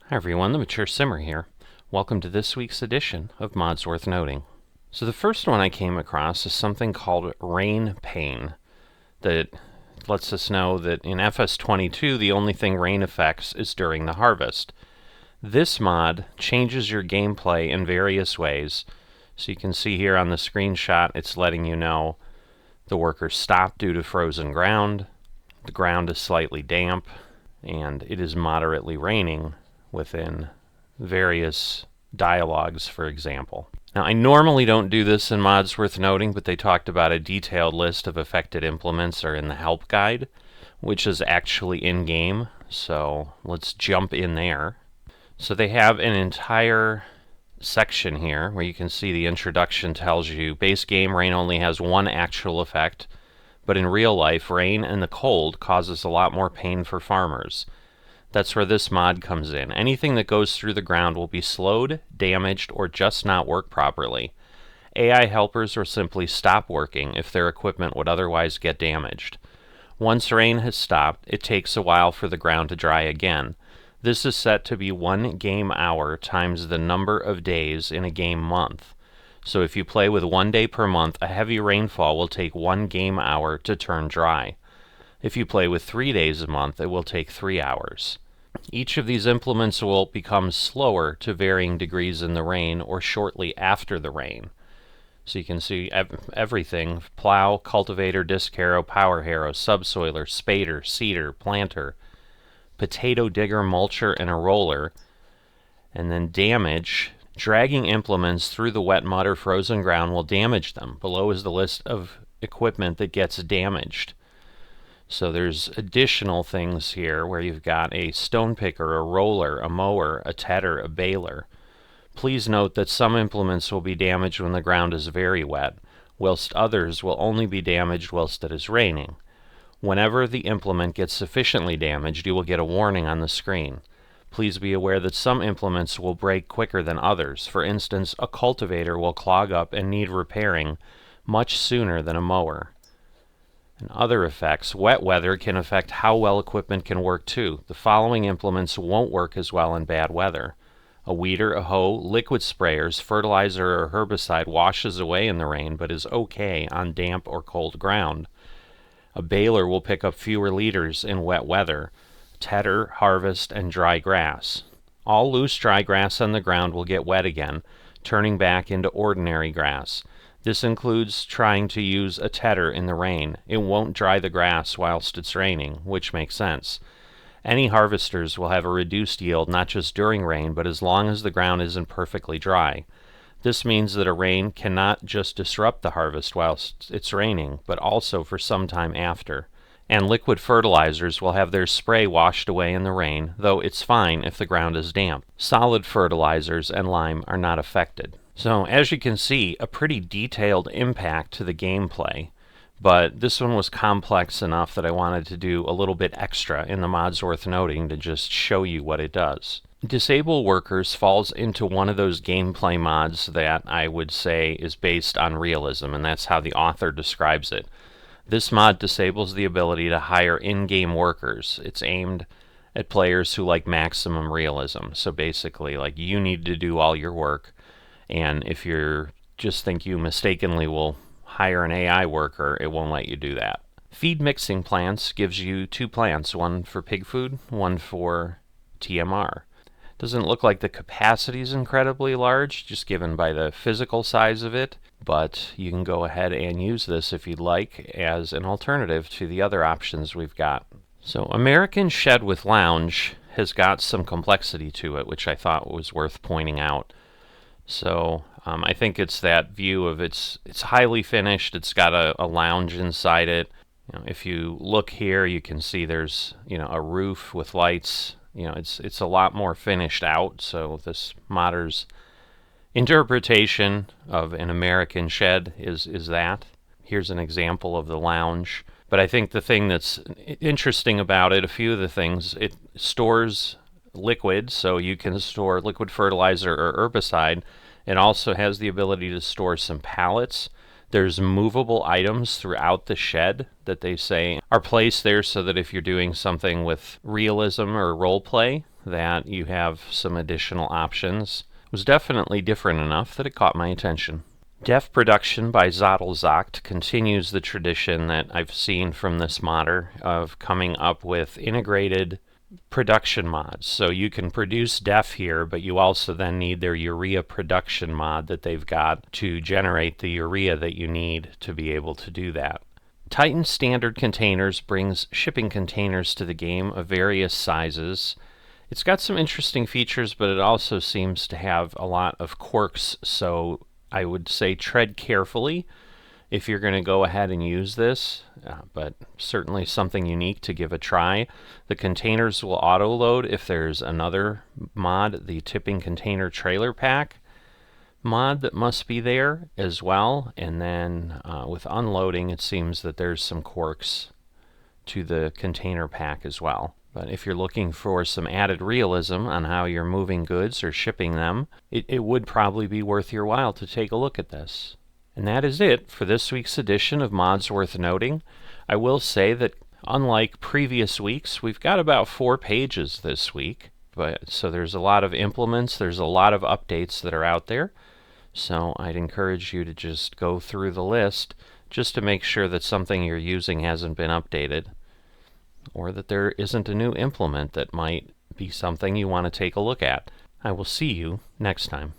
Hi everyone, the Mature Simmer here. Welcome to this week's edition of Mods Worth Noting. So the first one I came across is something called Rain Pane that lets us know that in FS22 the only thing rain affects is during the harvest. This mod changes your gameplay in various ways. So you can see here on the screenshot it's letting you know the workers stop due to frozen ground, the ground is slightly damp, and it is moderately raining within various dialogues, for example. Now, I normally don't do this in Mods Worth Noting, but they talked about a detailed list of affected implements are in the help guide, which is actually in-game, so let's jump in there. So they have an entire section here where you can see the introduction tells you base game rain only has one actual effect, but in real life, rain and the cold causes a lot more pain for farmers. That's where this mod comes in. Anything that goes through the ground will be slowed, damaged, or just not work properly. AI helpers will simply stop working if their equipment would otherwise get damaged. Once rain has stopped, it takes a while for the ground to dry again. This is set to be 1 game hour times the number of days in a game month. So if you play with 1 day per month, a heavy rainfall will take 1 game hour to turn dry. If you play with 3 days a month, it will take 3 hours. Each of these implements will become slower to varying degrees in the rain or shortly after the rain. So you can see everything: plow, cultivator, disc harrow, power harrow, subsoiler, spader, seeder, planter, potato digger, mulcher, and a roller. And then damage. Dragging implements through the wet mud or frozen ground will damage them. Below is the list of equipment that gets damaged. So there's additional things here where you've got a stone picker, a roller, a mower, a tedder, a baler. Please note that some implements will be damaged when the ground is very wet, whilst others will only be damaged whilst it is raining. Whenever the implement gets sufficiently damaged, you will get a warning on the screen. Please be aware that some implements will break quicker than others. For instance, a cultivator will clog up and need repairing much sooner than a mower. And other effects: wet weather can affect how well equipment can work too. The following implements won't work as well in bad weather: a weeder, a hoe, liquid sprayers, fertilizer or herbicide washes away in the rain but is okay on damp or cold ground. A baler will pick up fewer liters in wet weather. Tedder, harvest, and dry grass. All loose dry grass on the ground will get wet again, turning back into ordinary grass. This includes trying to use a tedder in the rain. It won't dry the grass whilst it's raining, which makes sense. Any harvesters will have a reduced yield not just during rain, but as long as the ground isn't perfectly dry. This means that a rain cannot just disrupt the harvest whilst it's raining, but also for some time after. And liquid fertilizers will have their spray washed away in the rain, though it's fine if the ground is damp. Solid fertilizers and lime are not affected. So, as you can see, a pretty detailed impact to the gameplay, but this one was complex enough that I wanted to do a little bit extra in the Mods Worth Noting to just show you what it does. Disable Workers falls into one of those gameplay mods that I would say is based on realism, and that's how the author describes it. This mod disables the ability to hire in-game workers. It's aimed at players who like maximum realism. So basically, like, you need to do all your work. And if you just think you mistakenly will hire an AI worker, it won't let you do that. Feed mixing plants gives you 2 plants, one for pig food, one for TMR. Doesn't look like the capacity is incredibly large, just given by the physical size of it, but you can go ahead and use this if you'd like as an alternative to the other options we've got. So American Shed with Lounge has got some complexity to it, which I thought was worth pointing out. So I think it's that view of it's highly finished. It's got a lounge inside it. If you look here, you can see there's a roof with lights. It's a lot more finished out. So this modder's interpretation of an American shed is that. Here's an example of the lounge. But I think the thing that's interesting about it, a few of the things, it stores liquid, so you can store liquid fertilizer or herbicide. It also has the ability to store some pallets. There's movable items throughout the shed that they say are placed there so that if you're doing something with realism or role play, that you have some additional options. It was definitely different enough that it caught my attention. Def Production by Zottelzocht continues the tradition that I've seen from this modder of coming up with integrated production mods. So you can produce def here, but you also then need their urea production mod that they've got to generate the urea that you need to be able to do that. Titan Standard Containers brings shipping containers to the game of various sizes. It's got some interesting features, but it also seems to have a lot of quirks, so I would say tread carefully if you're going to go ahead and use this, but certainly something unique to give a try. The containers will auto-load if there's another mod, the Tipping Container Trailer Pack mod that must be there as well, and then with unloading it seems that there's some quirks to the container pack as well. But if you're looking for some added realism on how you're moving goods or shipping them, it would probably be worth your while to take a look at this. And that is it for this week's edition of Mods Worth Noting. I will say that unlike previous weeks, we've got about 4 pages this week. So there's a lot of implements, there's a lot of updates that are out there. So I'd encourage you to just go through the list just to make sure that something you're using hasn't been updated, or that there isn't a new implement that might be something you want to take a look at. I will see you next time.